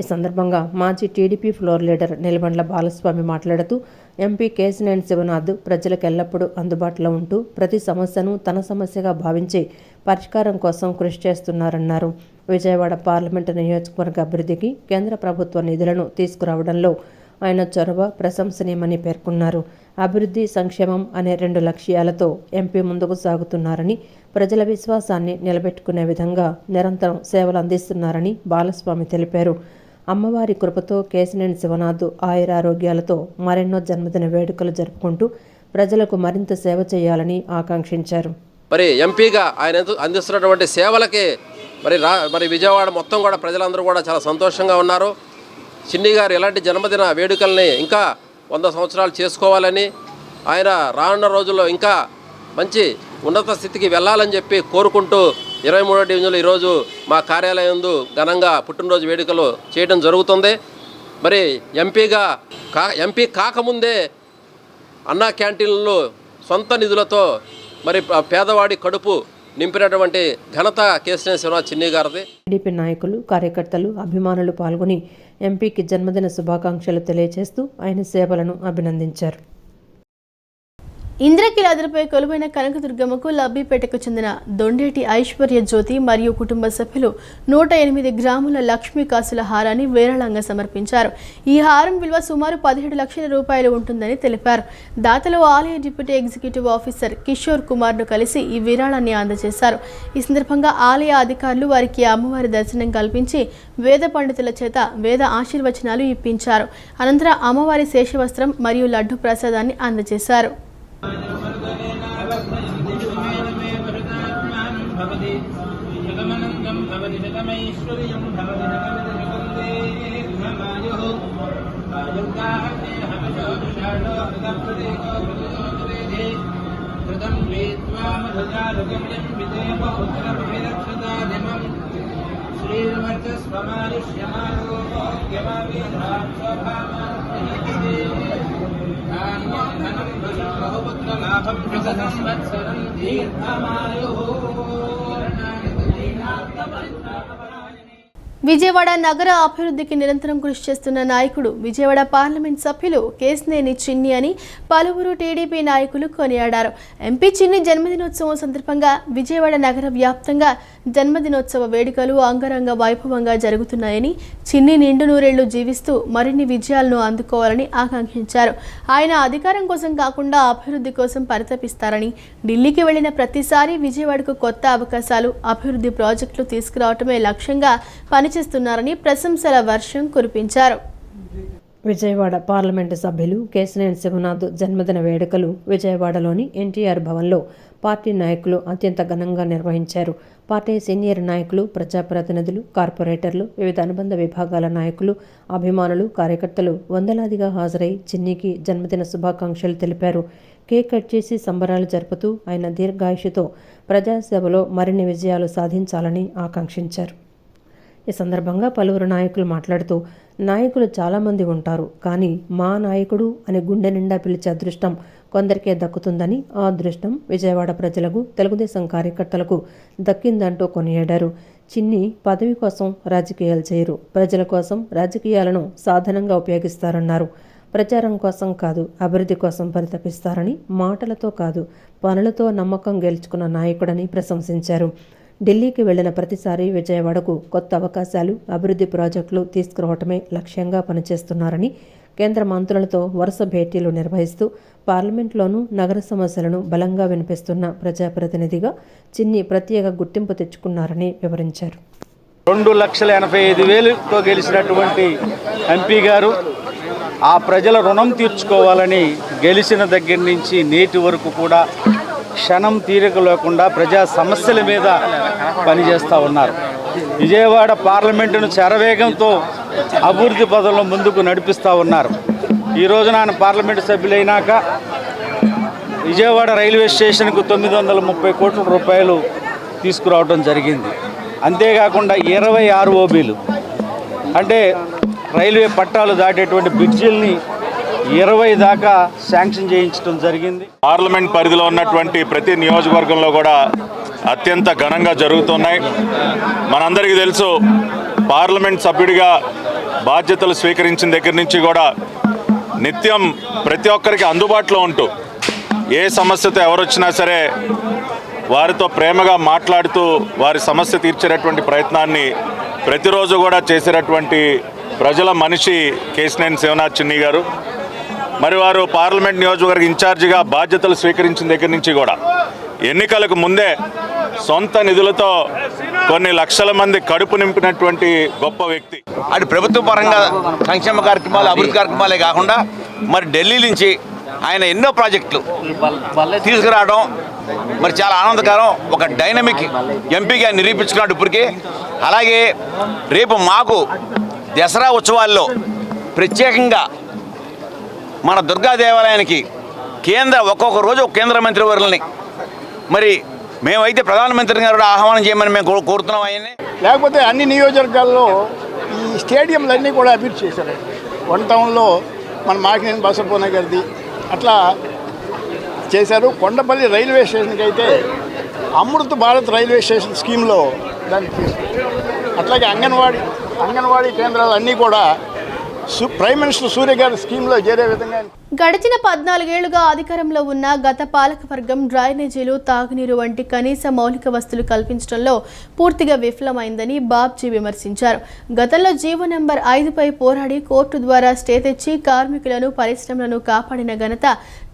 ఈ సందర్భంగా మాజీ TDP floor leader Nelibandla Balaswamy మాట్లాడుతూ ఎంపీ కేశినేని శివనాథ్ ప్రజలకు ఎల్లప్పుడూ అందుబాటులో ఉంటూ ప్రతి సమస్యను తన సమస్యగా భావించి పరిష్కారం కోసం కృషి చేస్తున్నారన్నారు. విజయవాడ పార్లమెంటు నియోజకవర్గ అభివృద్ధికి కేంద్ర ప్రభుత్వ నిధులను తీసుకురావడంలో ఆయన చొరవ ప్రశంసనీయమని పేర్కొన్నారు. అభివృద్ధి, సంక్షేమం అనే 2 లక్ష్యాలతో ఎంపీ ముందుకు సాగుతున్నారని, ప్రజల విశ్వాసాన్ని నిలబెట్టుకునే విధంగా నిరంతరం సేవలు అందిస్తున్నారని బాలస్వామి తెలిపారు. అమ్మవారి కృపతో కేశినేని శివనాథ్ ఆయురారోగ్యాలతో మరెన్నో జన్మదిన వేడుకలు జరుపుకుంటూ ప్రజలకు మరింత సేవ చేయాలని ఆకాంక్షించారు. మరి ఎంపీగా ఆయన అందిస్తున్నటువంటి సేవలకి మరి విజయవాడ మొత్తం కూడా ప్రజలందరూ కూడా చాలా సంతోషంగా ఉన్నారు. చిన్ని గారు ఇలాంటి జన్మదిన వేడుకల్ని ఇంకా 100 సంవత్సరాలు చేసుకోవాలని, ఆయన రానున్న రోజుల్లో ఇంకా మంచి ఉన్నత స్థితికి వెళ్ళాలని చెప్పి కోరుకుంటూ 23వ డివిజన్లో ఈరోజు మా కార్యాలయం యందు ఘనంగా పుట్టినరోజు వేడుకలు చేయడం జరుగుతుంది. మరి ఎంపీ కాకముందే అన్నా క్యాంటీన్లలో సొంత నిధులతో మరి పేదవాడి కడుపు నింపినటువంటి ఘనత కేశినేని శివనాథ్ చిన్ని గారిది. టీడీపీ నాయకులు, కార్యకర్తలు, అభిమానులు పాల్గొని ఎంపీకి జన్మదిన శుభాకాంక్షలు తెలియజేస్తూ ఆయన సేవలను అభినందించారు. ఇంద్రకీలాద్రిపై కొలువైన కనకదుర్గమ్మకు లబ్బిపేటకు చెందిన దొండేటి ఐశ్వర్య జ్యోతి మరియు కుటుంబ సభ్యులు 108 గ్రాముల లక్ష్మీ కాసుల హారాన్ని విరాళంగా సమర్పించారు. ఈ హారం విలువ సుమారు 17 లక్షల రూపాయలు ఉంటుందని తెలిపారు. దాతలు ఆలయ డిప్యూటీ ఎగ్జిక్యూటివ్ ఆఫీసర్ కిషోర్ కుమార్ను కలిసి ఈ విరాళాన్ని అందజేశారు. ఈ సందర్భంగా ఆలయ అధికారులు వారికి అమ్మవారి దర్శనం కల్పించి వేద పండితుల చేత వేద ఆశీర్వచనాలు ఇప్పించారు. అనంతరం అమ్మవారి శేషవస్త్రం మరియు లడ్డు ప్రసాదాన్ని అందజేశారు. విజయవాడ నగర అభివృద్ధికి నిరంతరం కృషి చేస్తున్న నాయకుడు విజయవాడ పార్లమెంట్ సభ్యులు కేశినేని చిన్ని అని పలువురు టీడీపీ నాయకులు కొనియాడారు. ఎంపీ చిన్ని జన్మదినోత్సవం సందర్భంగా విజయవాడ నగర వ్యాప్తంగా జన్మదినోత్సవ వేడుకలు అంగరంగ వైభవంగా జరుగుతున్నాయని, చిన్ని నిండు నూరేళ్లు జీవిస్తూ మరిన్ని విజయాలను అందుకోవాలని ఆకాంక్షించారు. ఆయన అధికారం కోసం కాకుండా అభివృద్ధి కోసం పరితపిస్తారని, ఢిల్లీకి వెళ్లిన ప్రతిసారి విజయవాడకు కొత్త అవకాశాలు, అభివృద్ధి ప్రాజెక్టులు తీసుకురావటమే లక్ష్యంగా పనిచేస్తున్నారని ప్రశంసల వర్షం కురిపించారు. విజయవాడ పార్లమెంటు సభ్యులు కేశినేని శివనాథ్ జన్మదిన వేడుకలు విజయవాడలోని ఎన్టీఆర్ భవన్లో పార్టీ నాయకులు అత్యంత ఘనంగా నిర్వహించారు. పార్టీ సీనియర్ నాయకులు, ప్రజాప్రతినిధులు, కార్పొరేటర్లు, వివిధ అనుబంధ విభాగాల నాయకులు, అభిమానులు, కార్యకర్తలు వందలాదిగా హాజరై చిన్నికి జన్మదిన శుభాకాంక్షలు తెలిపారు. కేక్ కట్ చేసి సంబరాలు జరుపుతూ ఆయన దీర్ఘాయుషుతో ప్రజాసేవలో మరిన్ని విజయాలు సాధించాలని ఆకాంక్షించారు. ఈ సందర్భంగా పలువురు నాయకులు మాట్లాడుతూ, నాయకులు చాలామంది ఉంటారు, కానీ మా నాయకుడు అని గుండె నిండా పిలిచే అదృష్టం కొందరికే దక్కుతుందని, ఆ అదృష్టం విజయవాడ ప్రజలకు, తెలుగుదేశం కార్యకర్తలకు దక్కిందంటూ కొనియాడారు. చిన్ని పదవి కోసం రాజకీయాలు చేయరు, ప్రజల కోసం రాజకీయాలను సాధనంగా ఉపయోగిస్తారన్నారు. ప్రచారం కోసం కాదు, అభివృద్ధి కోసం పరితపిస్తారని, మాటలతో కాదు పనులతో నమ్మకం గెలుచుకున్న నాయకుడని ప్రశంసించారు. ఢిల్లీకి వెళ్లిన ప్రతిసారి విజయవాడకు కొత్త అవకాశాలు, అభివృద్ధి ప్రాజెక్టులు తీసుకురావటమే లక్ష్యంగా పనిచేస్తున్నారని, కేంద్ర మంత్రులతో వరుస భేటీలు నిర్వహిస్తూ పార్లమెంట్లోనూ నగర సమస్యలను బలంగా వినిపిస్తున్న ప్రజాప్రతినిధిగా చిన్ని ప్రత్యేక గుర్తింపు తెచ్చుకున్నారని వివరించారు. 2,85,000తో గెలిచినటువంటి ఎంపీ గారు ఆ ప్రజల రుణం తీర్చుకోవాలని గెలిచిన దగ్గర నుంచి నేటి వరకు కూడా క్షణం తీరిక లేకుండా ప్రజా సమస్యల మీద పనిచేస్తూ ఉన్నారు. విజయవాడ పార్లమెంటును శరవేగంతో అభివృద్ధి పదంలో ముందుకు నడిపిస్తూ ఉన్నారు. ఈరోజు ఆయన పార్లమెంటు సభ్యులైనాక విజయవాడ రైల్వే స్టేషన్కు 930 కోట్ల రూపాయలు తీసుకురావడం జరిగింది. అంతేకాకుండా 26 OBలు అంటే రైల్వే పట్టాలు దాటేటువంటి బ్రిడ్జిల్ని 20 దాకా శాంక్షన్ చేయించడం జరిగింది. పార్లమెంట్ పరిధిలో ఉన్నటువంటి ప్రతి నియోజకవర్గంలో కూడా అత్యంత ఘనంగా జరుగుతున్నాయి. మనందరికీ తెలుసు, పార్లమెంట్ సభ్యుడిగా బాధ్యతలు స్వీకరించిన దగ్గర నుంచి కూడా నిత్యం ప్రతి ఒక్కరికి అందుబాటులో ఉంటూ ఏ సమస్యతో ఎవరు వచ్చినా సరే వారితో ప్రేమగా మాట్లాడుతూ వారి సమస్య తీర్చేటటువంటి ప్రయత్నాన్ని ప్రతిరోజు కూడా చేసేటటువంటి ప్రజల మనిషి కేశినేని శివనాథ్ చిన్ని గారు. మరి వారు పార్లమెంట్ నియోజకవర్గ ఇన్ఛార్జిగా బాధ్యతలు స్వీకరించిన దగ్గర నుంచి కూడా ఎన్నికలకు ముందే సొంత నిధులతో కొన్ని లక్షల మంది కడుపు నింపినటువంటి గొప్ప వ్యక్తి. అది ప్రభుత్వ పరంగా సంక్షేమ కార్యక్రమాలు, అభివృద్ధి కార్యక్రమాలే కాకుండా మరి ఢిల్లీ నుంచి ఆయన ఎన్నో ప్రాజెక్టులు తీసుకురావడం మరి చాలా ఆనందకరం. ఒక డైనమిక్ ఎంపీగా నిరూపించుకున్నాడు ఇప్పటికీ. అలాగే రేపు మాకు దసరా ఉత్సవాల్లో ప్రత్యేకంగా మన దుర్గా దేవాలయానికి ఒక్కొక్క రోజు ఒక కేంద్ర మంత్రివర్యులని మరి మేమైతే ప్రధానమంత్రి గారు ఆహ్వానం చేయమని మేము కోరుతున్నాం ఆయన్ని. లేకపోతే అన్ని నియోజకవర్గాల్లో ఈ స్టేడియంలన్నీ కూడా అభివృద్ధి చేశారండి. వన్ టౌన్లో మన మాకినేని బసవపూర్ణ గారిది అట్లా చేశారు. కొండపల్లి రైల్వే స్టేషన్కి అయితే అమృత్ భారత్ రైల్వే స్టేషన్ స్కీమ్లో దాన్ని తీసుకొచ్చారు. అట్లాగే అంగన్వాడీ కేంద్రాలు అన్నీ కూడా ప్రైమ్ మినిస్టర్ సూర్య గారి స్కీమ్లో చేరే విధంగా. గడిచిన 14 ఏళ్లుగా అధికారంలో ఉన్న గత పాలకవర్గం డ్రైనేజీలు, తాగునీరు వంటి కనీస మౌలిక వస్తువులు కల్పించడంలో పూర్తిగా విఫలమైందని బాబ్జీ విమర్శించారు. గతంలో జీవో నెంబర్ 5పై పోరాడి కోర్టు ద్వారా స్టే తెచ్చి కార్మికులను, పరిశ్రమలను కాపాడిన ఘనత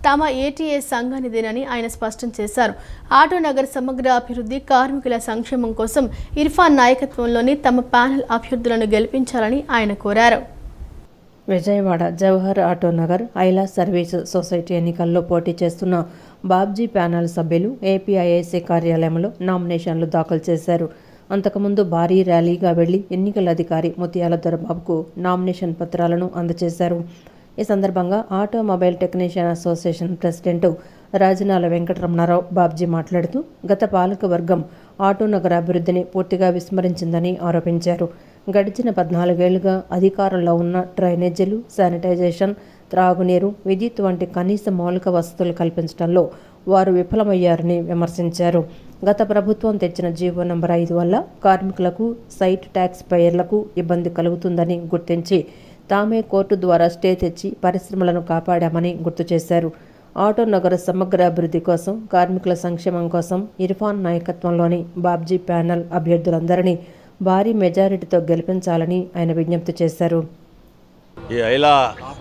తమ ఏటీఏ సంఘానిదేనని ఆయన స్పష్టం చేశారు. ఆటోనగర్ సమగ్ర అభివృద్ధి, కార్మికుల సంక్షేమం కోసం ఇర్ఫాన్ నాయకత్వంలోని తమ ప్యానెల్ అభ్యర్థులను గెలిపించాలని ఆయన కోరారు. విజయవాడ జవహర్ ఆటోనగర్ ఐలా సర్వీస్ సొసైటీ ఎన్నికల్లో పోటీ చేస్తున్న బాబ్జీ ప్యానెల్ సభ్యులు ఏపీఐఐసీ కార్యాలయంలో నామినేషన్లు దాఖలు చేశారు. అంతకుముందు భారీ ర్యాలీగా వెళ్లి ఎన్నికల అధికారి ముత్యాల దొరబాబుకు నామినేషన్ పత్రాలను అందజేశారు. ఈ సందర్భంగా automobile technician association president Rajanala Venkataramanarao Babji మాట్లాడుతూ గత పాలక వర్గం ఆటోనగర్ అభివృద్ధిని పూర్తిగా విస్మరించిందని ఆరోపించారు. గడిచిన 14 ఏళ్లుగా అధికారంలో ఉన్న డ్రైనేజీలు, శానిటైజేషన్, త్రాగునీరు, విద్యుత్ వంటి కనీస మౌలిక వసతులు కల్పించడంలో వారు విఫలమయ్యారని విమర్శించారు. గత ప్రభుత్వం తెచ్చిన జీవో నెంబర్ 5 వల్ల కార్మికులకు, సైట్ ట్యాక్స్ పేయర్లకు ఇబ్బంది కలుగుతుందని గుర్తించి తామే కోర్టు ద్వారా స్టే తెచ్చి పరిశ్రమలను కాపాడామని గుర్తు చేశారు. ఆటోనగర్ సమగ్ర అభివృద్ధి కోసం, కార్మికుల సంక్షేమం కోసం ఇర్ఫాన్ నాయకత్వంలోని బాబ్జీ ప్యానెల్ అభ్యర్థులందరినీ భారీ మెజారిటీతో గెలిపించాలని ఆయన విజ్ఞప్తి చేశారు. ఈ ఐలా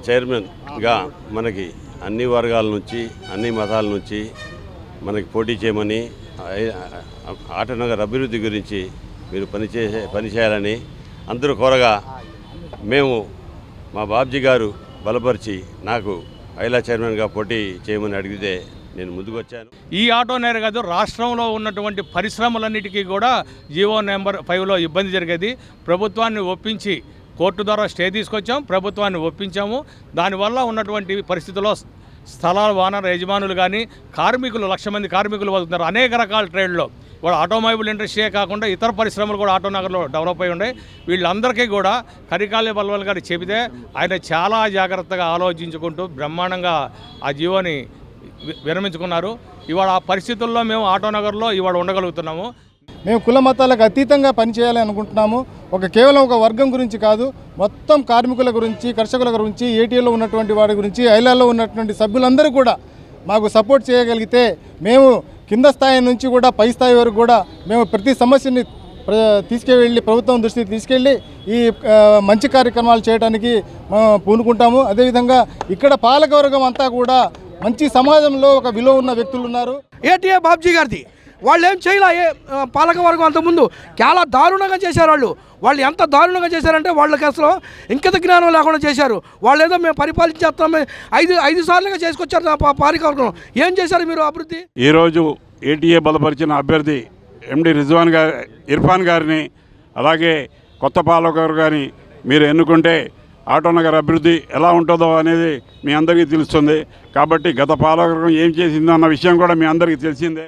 చైర్మన్గా మనకి అన్ని వర్గాల నుంచి, అన్ని మతాల నుంచి మనకి పోటీ చేయమని, ఆటోనగర్ అభివృద్ధి గురించి మీరు పనిచేయాలని అందరూ కోరగా మేము మా బాబ్జీ గారు బలపరిచి నాకు ఐలా చైర్మన్గా పోటీ చేయమని అడిగితే నేను ముందుకు వచ్చాను. ఈ ఆటోనగర్ కాదు, రాష్ట్రంలో ఉన్నటువంటి పరిశ్రమలన్నిటికీ కూడా జీవో నెంబర్ 5లో ఇబ్బంది జరిగేది. ప్రభుత్వాన్ని ఒప్పించి కోర్టు ద్వారా స్టే తీసుకొచ్చాం, ప్రభుత్వాన్ని ఒప్పించాము. దానివల్ల ఉన్నటువంటి పరిస్థితుల్లో స్థలాల ఓనర్ యజమానులు కానీ కార్మికులు 1,00,000 మంది కార్మికులు బతుకుతున్నారు అనేక రకాల ట్రేడ్లో. వాళ్ళు ఆటోమొబైల్ ఇండస్ట్రీయే కాకుండా ఇతర పరిశ్రమలు కూడా ఆటోనగర్లో డెవలప్ అయి ఉన్నాయి. వీళ్ళందరికీ కూడా కరికాలి బల్వల్ గారు చెబితే ఆయన చాలా జాగ్రత్తగా ఆలోచించుకుంటూ బ్రహ్మాండంగా ఆ జీవోని విరమించుకున్నారు. ఇవాళ ఆ పరిస్థితుల్లో మేము ఆటోనగర్లో ఇవాళ ఉండగలుగుతున్నాము. మేము కుల మతాలకు అతీతంగా పనిచేయాలి అనుకుంటున్నాము. కేవలం ఒక వర్గం గురించి కాదు, మొత్తం కార్మికుల గురించి, కర్షకుల గురించి, ఏటీఏలో ఉన్నటువంటి వారి గురించి, ఐలాలో ఉన్నటువంటి సభ్యులందరూ కూడా మాకు సపోర్ట్ చేయగలిగితే మేము కింద స్థాయి నుంచి కూడా పై స్థాయి వరకు కూడా మేము ప్రతి సమస్యని తీసుకెళ్ళి ప్రభుత్వం దృష్టికి తీసుకెళ్ళి ఈ మంచి కార్యక్రమాలు చేయడానికి పూనుకుంటాము. అదేవిధంగా ఇక్కడ పాలకవర్గం అంతా కూడా మంచి సమాజంలో ఒక విలువ ఉన్న వ్యక్తులు ఉన్నారు. ఏటీఏ బాబ్జీ గారిది వాళ్ళు ఏం చేయలే. పాలకవర్గం అంతకుముందు చాలా దారుణంగా చేశారు. వాళ్ళు ఎంత దారుణంగా చేశారంటే వాళ్ళకి అసలు ఇంకిత జ్ఞానం లేకుండా చేశారు. వాళ్ళు ఏదో మేము పరిపాలించేస్తామే 5 సార్లుగా చేసుకొచ్చారు పాలకవర్గం. ఏం చేశారు మీరు అభివృద్ధి? ఈరోజు ఏటీఏ బలపరిచిన అభ్యర్థి ఎండి ఇర్ఫాన్ గారిని, అలాగే కొత్త పాలకవర్గాన్ని మీరు ఎన్నుకుంటే ఆటోనగర్ అభివృద్ధి ఎలా ఉంటుందో అనేది మీ అందరికీ తెలుస్తుంది. కాబట్టి గత పాలకవర్గం ఏం చేసిందో అన్న విషయం కూడా మీ అందరికీ తెలిసిందే.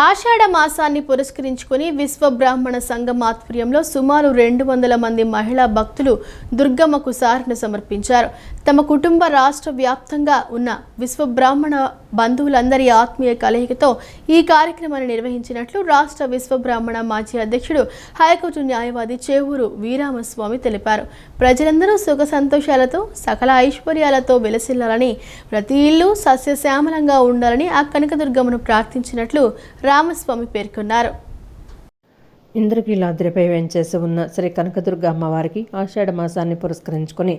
ఆషాఢ మాసాన్ని పురస్కరించుకుని విశ్వ బ్రాహ్మణ సంఘం ఆధ్వర్యంలో సుమారు 200 మంది మహిళా భక్తులు దుర్గమ్మకు సారెను సమర్పించారు. తమ కుటుంబ రాష్ట్ర వ్యాప్తంగా ఉన్న విశ్వ బ్రాహ్మణ బంధువులందరి ఆత్మీయ కలయికతో ఈ కార్యక్రమాన్ని నిర్వహించినట్లు రాష్ట్ర విశ్వ బ్రాహ్మణ మాజీ అధ్యక్షుడు, హైకోర్టు న్యాయవాది చేవూరు వీరామస్వామి తెలిపారు. ప్రజలందరూ సుఖ సంతోషాలతో, సకల ఐశ్వర్యాలతో వెలసిల్లాలని, ప్రతి ఇల్లు సస్యశ్యామలంగా ఉండాలని ఆ కనకదుర్గమ్మను ప్రార్థించినట్లు రామస్వామి పేర్కొన్నారు. ఇంద్రకీలాద్రిపై వేంచేసి ఉన్న శ్రీ కనకదుర్గ అమ్మవారికి ఆషాఢ మాసాన్ని పురస్కరించుకొని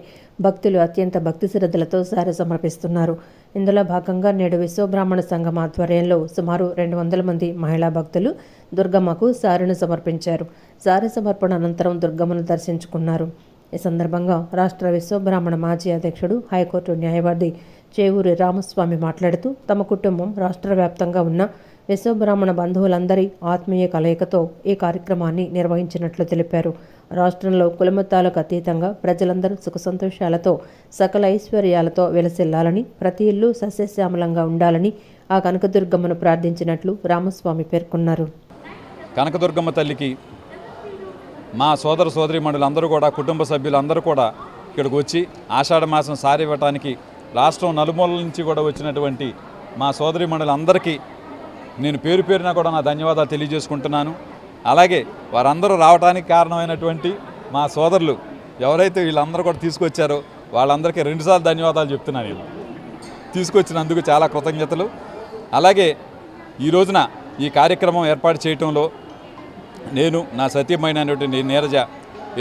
భక్తులు అత్యంత భక్తి శ్రద్ధలతో సారె సమర్పిస్తున్నారు. ఇందులో భాగంగా నేడు విశ్వబ్రాహ్మణ సంఘం ఆధ్వర్యంలో సుమారు 200 మంది మహిళా భక్తులు దుర్గమ్మకు సారెను సమర్పించారు. సారె సమర్పణ అనంతరం దుర్గమ్మను దర్శించుకున్నారు. ఈ సందర్భంగా రాష్ట్ర విశ్వబ్రాహ్మణ మాజీ అధ్యక్షుడు, హైకోర్టు న్యాయవాది చేవూరి రామస్వామి మాట్లాడుతూ తమ కుటుంబం రాష్ట్ర వ్యాప్తంగా ఉన్న విశ్వబ్రాహ్మణ బంధువులందరి ఆత్మీయ కలయికతో ఈ కార్యక్రమాన్ని నిర్వహించినట్లు తెలిపారు. రాష్ట్రంలో కులమతాలకు అతీతంగా ప్రజలందరూ సుఖ సంతోషాలతో సకల ఐశ్వర్యాలతో వెలసిల్లాలని, ప్రతి ఇల్లు సస్యశ్యామలంగా ఉండాలని ఆ కనకదుర్గమ్మను ప్రార్థించినట్లు రామస్వామి పేర్కొన్నారు. కనకదుర్గమ్మ తల్లికి మా సోదర సోదరీమణులందరూ కూడా, కుటుంబ సభ్యులందరూ కూడా ఇక్కడికి వచ్చి ఆషాఢ మాసం సారి ఇవ్వటానికి రాష్ట్రం నలుమూలల నుంచి కూడా వచ్చినటువంటి మా సోదరీమణులందరికీ నేను పేరు పేరున కూడా నా ధన్యవాదాలు తెలియజేసుకుంటున్నాను. అలాగే వారందరూ రావడానికి కారణమైనటువంటి మా సోదరులు ఎవరైతే వీళ్ళందరూ కూడా తీసుకొచ్చారో వాళ్ళందరికీ 2 సార్లు ధన్యవాదాలు చెప్తున్నాను. నేను తీసుకొచ్చినందుకు చాలా కృతజ్ఞతలు. అలాగే ఈ రోజున ఈ కార్యక్రమం ఏర్పాటు చేయటంలో నేను, నా సతీమైనటువంటి నీరజ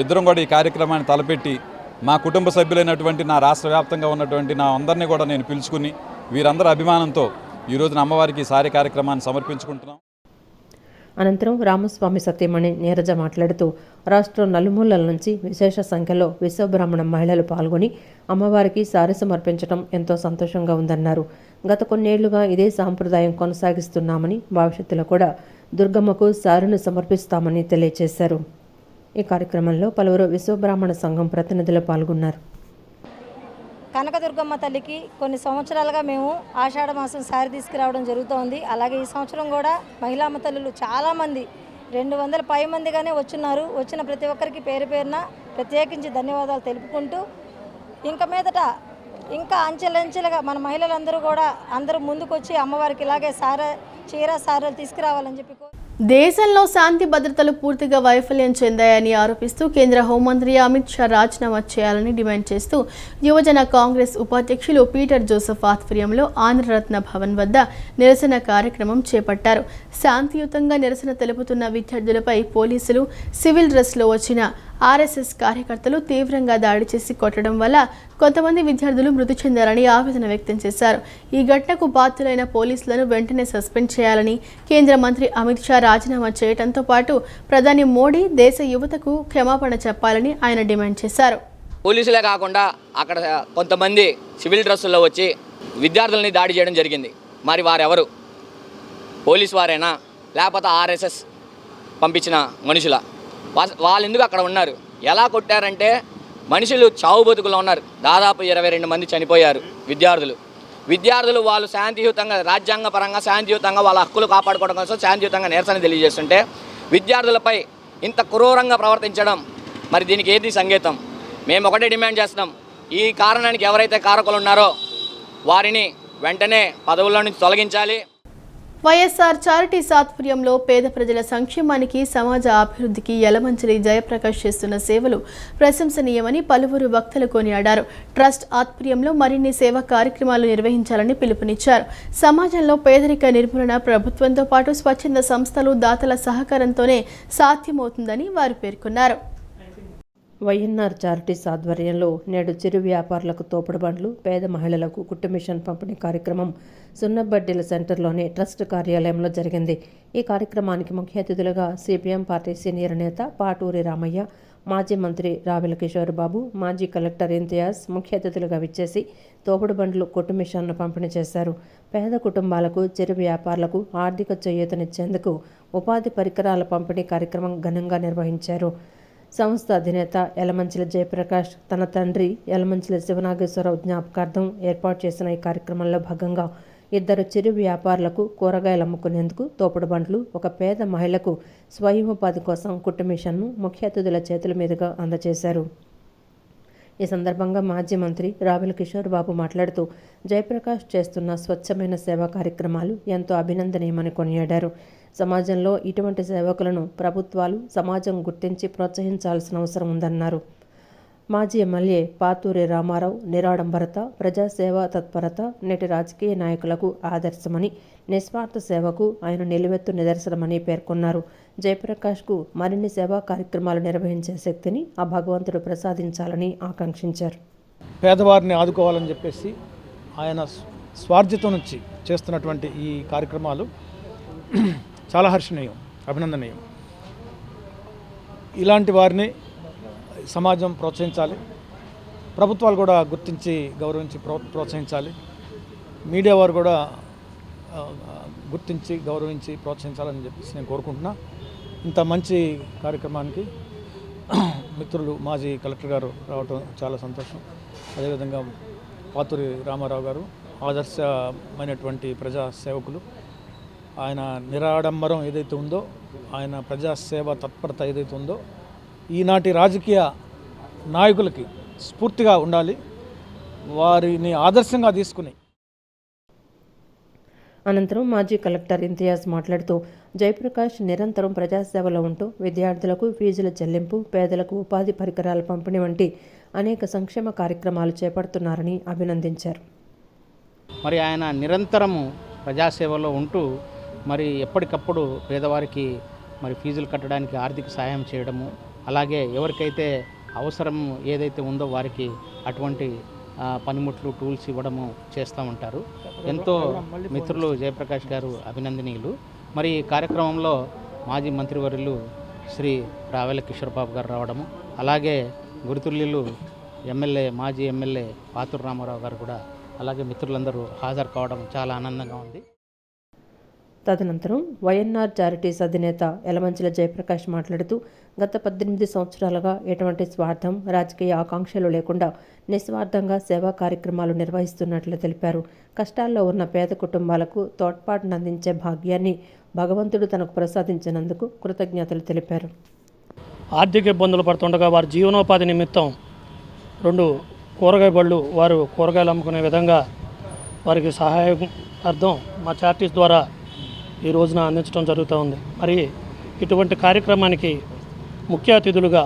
ఇద్దరం కూడా ఈ కార్యక్రమాన్ని తలపెట్టి మా కుటుంబ సభ్యులైనటువంటి నా రాష్ట్ర వ్యాప్తంగా ఉన్నటువంటి నా అందరినీ కూడా నేను పిలుచుకుని వీరందరి అభిమానంతో ఈ రోజున అమ్మవారికి ఈ సారి కార్యక్రమాన్ని సమర్పించుకుంటున్నాం. అనంతరం రామస్వామి సతీమణి నీరజ మాట్లాడుతూ రాష్ట్రం నలుమూలల నుంచి విశేష సంఖ్యలో విశ్వబ్రాహ్మణ మహిళలు పాల్గొని అమ్మవారికి సారి సమర్పించడం ఎంతో సంతోషంగా ఉందన్నారు. గత కొన్నేళ్లుగా ఇదే సాంప్రదాయం కొనసాగిస్తున్నామని, భవిష్యత్తులో కూడా దుర్గమ్మకు సారిని సమర్పిస్తామని తెలియజేశారు. ఈ కార్యక్రమంలో పలువురు విశ్వబ్రాహ్మణ సంఘం ప్రతినిధులు పాల్గొన్నారు. కనకదుర్గమ్మ తల్లికి కొన్ని సంవత్సరాలుగా మేము ఆషాఢ మాసం సారి తీసుకురావడం జరుగుతోంది. అలాగే ఈ సంవత్సరం కూడా మహిళామ తల్లులు చాలామంది 200 పై మందిగానే వచ్చున్నారు. వచ్చిన ప్రతి ఒక్కరికి పేరు పేరున ప్రత్యేకించి ధన్యవాదాలు తెలుపుకుంటూ ఇంకా మీదట ఇంకా అంచెలంచెలుగా మన మహిళలందరూ కూడా అందరూ ముందుకొచ్చి అమ్మవారికి ఇలాగే చీర సారలు తీసుకురావాలని చెప్పి దేశంలో శాంతి భద్రతలు పూర్తిగా వైఫల్యం చెందాయని ఆరోపిస్తూ కేంద్ర హోంమంత్రి అమిత్ షా రాజీనామా చేయాలని డిమాండ్ చేస్తూ యువజన కాంగ్రెస్ ఉపాధ్యక్షులు పీటర్ జోసెఫ్ ఆధ్వర్యంలో ఆంధ్రరత్న భవన్ వద్ద నిరసన కార్యక్రమం చేపట్టారు. శాంతియుతంగా నిరసన తెలుపుతున్న విద్యార్థులపై పోలీసులు సివిల్ డ్రెస్లో వచ్చిన ఆర్ఎస్ఎస్ కార్యకర్తలు తీవ్రంగా దాడి చేసి కొట్టడం వల్ల కొంతమంది విద్యార్థులు మృతి చెందారని ఆవేదన వ్యక్తం చేశారు. ఈ ఘటనకు బాధ్యులైన పోలీసులను వెంటనే సస్పెండ్ చేయాలని కేంద్ర మంత్రి అమిత్ షా రాజీనామా చేయడంతో పాటు ప్రధాని మోడీ దేశ యువతకు క్షమాపణ చెప్పాలని ఆయన డిమాండ్ చేశారు. పోలీసులే కాకుండా అక్కడ కొంతమంది సివిల్ డ్రెస్సుల్లో వచ్చి విద్యార్థులని దాడి చేయడం జరిగింది. మరి వారెవరు? పోలీసు వారేనా లేకపోతే ఆర్ఎస్ఎస్ పంపించిన మనుషుల? వాళ్ళు ఎందుకు అక్కడ ఉన్నారు? ఎలా కొట్టారంటే మనుషులు చావు బతుకులో ఉన్నారు. దాదాపు 22 మంది చనిపోయారు విద్యార్థులు వాళ్ళు శాంతియుతంగా, రాజ్యాంగ పరంగా శాంతియుతంగా వాళ్ళ హక్కులు కాపాడుకోవడం కోసం శాంతియుతంగా నిరసన తెలియజేస్తుంటే విద్యార్థులపై ఇంత క్రూరంగా ప్రవర్తించడం, మరి దీనికి ఏది సంకేతం? మేము ఒకటే డిమాండ్ చేస్తున్నాం, ఈ కారణానికి ఎవరైతే కారకులు ఉన్నారో వారిని వెంటనే పదవుల్లో నుంచి తొలగించాలి. వైఎస్ఆర్ చారిటీస్ ఆధ్వర్యంలో పేద ప్రజల సంక్షేమానికి, సమాజ అభివృద్ధికి యలమంచిలి జయప్రకాష్ చేస్తున్న సేవలు ప్రశంసనీయమని పలువురు వక్తలు కొనియాడారు. ట్రస్ట్ ఆధ్వర్యంలో మరిన్ని సేవా కార్యక్రమాలు నిర్వహించాలని పిలుపునిచ్చారు. సమాజంలో పేదరిక నిర్మూలన ప్రభుత్వంతో పాటు స్వచ్ఛంద సంస్థలు, దాతల సహకారంతోనే సాధ్యమవుతుందని వారు పేర్కొన్నారు. వైఎన్ఆర్ చారిటీస్ ఆధ్వర్యంలో నేడు చిరు వ్యాపారులకు తోపుడు బండ్లు, పేద మహిళలకు కుట్టు మిషన్ పంపిణీ కార్యక్రమం సున్నబడ్డీల సెంటర్లోని ట్రస్ట్ కార్యాలయంలో జరిగింది. ఈ కార్యక్రమానికి ముఖ్య అతిథులుగా సిపిఎం పార్టీ సీనియర్ నేత పాటూరి రామయ్య, మాజీ మంత్రి రావెల కిషోర్ బాబు, మాజీ కలెక్టర్ ఇంతియాజ్ ముఖ్య అతిథులుగా విచ్చేసి తోపుడు బండ్లు, కుట్టు మిషన్ను పంపిణీ చేశారు. పేద కుటుంబాలకు, చిరు వ్యాపారులకు ఆర్థిక చేయూతనిచ్చేందుకు ఉపాధి పరికరాల పంపిణీ కార్యక్రమం ఘనంగా నిర్వహించారు. సంస్థ అధినేత యలమంచిలి జయప్రకాష్ తన తండ్రి యలమంచిలి శివనాగేశ్వరరావు జ్ఞాపకార్థం ఏర్పాటు చేసిన ఈ కార్యక్రమంలో భాగంగా 2 చిరు వ్యాపారులకు కూరగాయలు అమ్ముకునేందుకు తోపుడు బండ్లు, ఒక పేద మహిళకు స్వయం ఉపాధి కోసం కుట్టు మిషన్ను ముఖ్య అతిథుల చేతుల మీదుగా అందజేశారు. ఈ సందర్భంగా మాజీ మంత్రి రావెల కిషోర్ బాబు మాట్లాడుతూ జయప్రకాష్ చేస్తున్న స్వచ్ఛమైన సేవా కార్యక్రమాలు ఎంతో అభినందనీయమని కొనియాడారు. సమాజంలో ఇటువంటి సేవకులను ప్రభుత్వాలు, సమాజం గుర్తించి ప్రోత్సహించాల్సిన అవసరం ఉందన్నారు. మాజీ ఎమ్మెల్యే పాతూరి రామారావు నిరాడంబరత, ప్రజాసేవ తత్పరత నేటి రాజకీయ నాయకులకు ఆదర్శమని, నిస్వార్థ సేవకు ఆయన నిలువెత్తు నిదర్శనమని పేర్కొన్నారు. జయప్రకాష్కు మరిన్ని సేవా కార్యక్రమాలు నిర్వహించే శక్తిని ఆ భగవంతుడు ప్రసాదించాలని ఆకాంక్షించారు. పేదవారిని ఆదుకోవాలని చెప్పేసి ఆయన స్వార్జితం నుంచి చేస్తున్నటువంటి ఈ కార్యక్రమాలు చాలా హర్షణీయం, అభినందనీయం. ఇలాంటి వారిని సమాజం ప్రోత్సహించాలి, ప్రభుత్వాలు కూడా గుర్తించి గౌరవించి ప్రోత్సహించాలి, మీడియా వారు కూడా గుర్తించి గౌరవించి ప్రోత్సహించాలని చెప్పేసి నేను కోరుకుంటున్నా. ఇంత మంచి కార్యక్రమానికి మిత్రులు మాజీ కలెక్టర్ గారు రావటం చాలా సంతోషం. అదేవిధంగా పాతూరి రామారావు గారు ఆదర్శమైనటువంటి ప్రజా సేవకులు. ఆయన నిరాడంబరం ఏదైతే ఉందో, ఆయన ప్రజాసేవ తత్పరత ఏదైతే ఉందో ఈనాటి రాజకీయ నాయకులకి స్ఫూర్తిగా ఉండాలి, వారిని ఆదర్శంగా తీసుకుని. అనంతరం మాజీ కలెక్టర్ ఇంతియాజ్ మాట్లాడుతూ జయప్రకాష్ నిరంతరం ప్రజాసేవలో ఉంటూ విద్యార్థులకు ఫీజుల చెల్లింపు, పేదలకు ఉపాధి పరికరాల పంపిణీ వంటి అనేక సంక్షేమ కార్యక్రమాలు చేపడుతున్నారని అభినందించారు. మరి ఆయన నిరంతరము ప్రజాసేవలో ఉంటూ మరి ఎప్పటికప్పుడు పేదవారికి మరి ఫీజులు కట్టడానికి ఆర్థిక సహాయం చేయడము, అలాగే ఎవరికైతే అవసరం ఏదైతే ఉందో వారికి అటువంటి పనిముట్లు టూల్స్ ఇవ్వడము చేస్తూ ఉంటారు. ఎంతో మిత్రులు జయప్రకాష్ గారు అభినందనీయులు. మరి ఈ కార్యక్రమంలో మాజీ మంత్రివర్యులు శ్రీ రావెల కిషోర్బాబు గారు రావడము, అలాగే గురుతుల్యులు మాజీ ఎమ్మెల్యే పాతూరు రామారావు గారు కూడా అలాగే మిత్రులందరూ హాజరు కావడం చాలా ఆనందంగా ఉంది. తదనంతరం వైఎన్ఆర్ చారిటీస్ అధినేత యలమంచిల జయప్రకాష్ మాట్లాడుతూ గత 18 సంవత్సరాలుగా ఎటువంటి స్వార్థం, రాజకీయ ఆకాంక్షలు లేకుండా నిస్వార్థంగా సేవా కార్యక్రమాలు నిర్వహిస్తున్నట్లు తెలిపారు. కష్టాల్లో ఉన్న పేద కుటుంబాలకు తోడ్పాటునందించే భాగ్యాన్ని భగవంతుడు తనకు ప్రసాదించినందుకు కృతజ్ఞతలు తెలిపారు. ఆర్థిక ఇబ్బందులు పడుతుండగా వారి జీవనోపాధి నిమిత్తం 2 కూరగాయ బళ్ళు వారు కూరగాయలు అమ్ముకునే విధంగా వారికి సహాయం అర్థం మా చారిటీస్ ద్వారా ఈ రోజున అందించడం జరుగుతూ ఉంది. మరి ఇటువంటి కార్యక్రమానికి ముఖ్య అతిథులుగా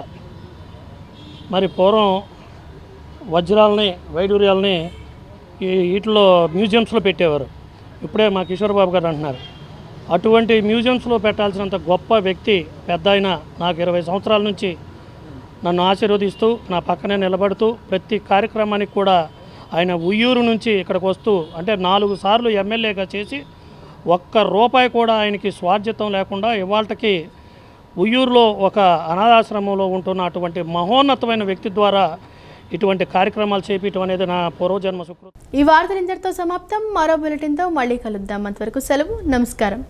మరి పూర్వం వజ్రాలని, వైడూర్యాలని వీటిలో మ్యూజియంస్లో పెట్టేవారు. ఇప్పుడే మా కిషోర్ బాబు గారు అంటున్నారు, అటువంటి మ్యూజియంస్లో పెట్టాల్సినంత గొప్ప వ్యక్తి పెద్ద ఆయన. నాకు 20 సంవత్సరాల నుంచి నన్ను ఆశీర్వదిస్తూ నా పక్కనే నిలబడుతూ ప్రతి కార్యక్రమానికి కూడా ఆయన ఉయ్యూరు నుంచి ఇక్కడికి వస్తూ, అంటే 4 సార్లు ఎమ్మెల్యేగా చేసి ₹1 కూడా ఆయనకి స్వార్జితం లేకుండా ఇవాళకి ఉయ్యూరులో ఒక అనాథాశ్రమంలో ఉంటున్న అటువంటి మహోన్నతమైన వ్యక్తి ద్వారా ఇటువంటి కార్యక్రమాలు చేపించడం అనేది నా పూర్వజన్మ సుకృతం. ఈ వార్తలు ఇంతటితో సమాప్తం. మరో బులెటిన్తో మళ్ళీ కలుద్దాం. అంతవరకు సెలవు. నమస్కారం.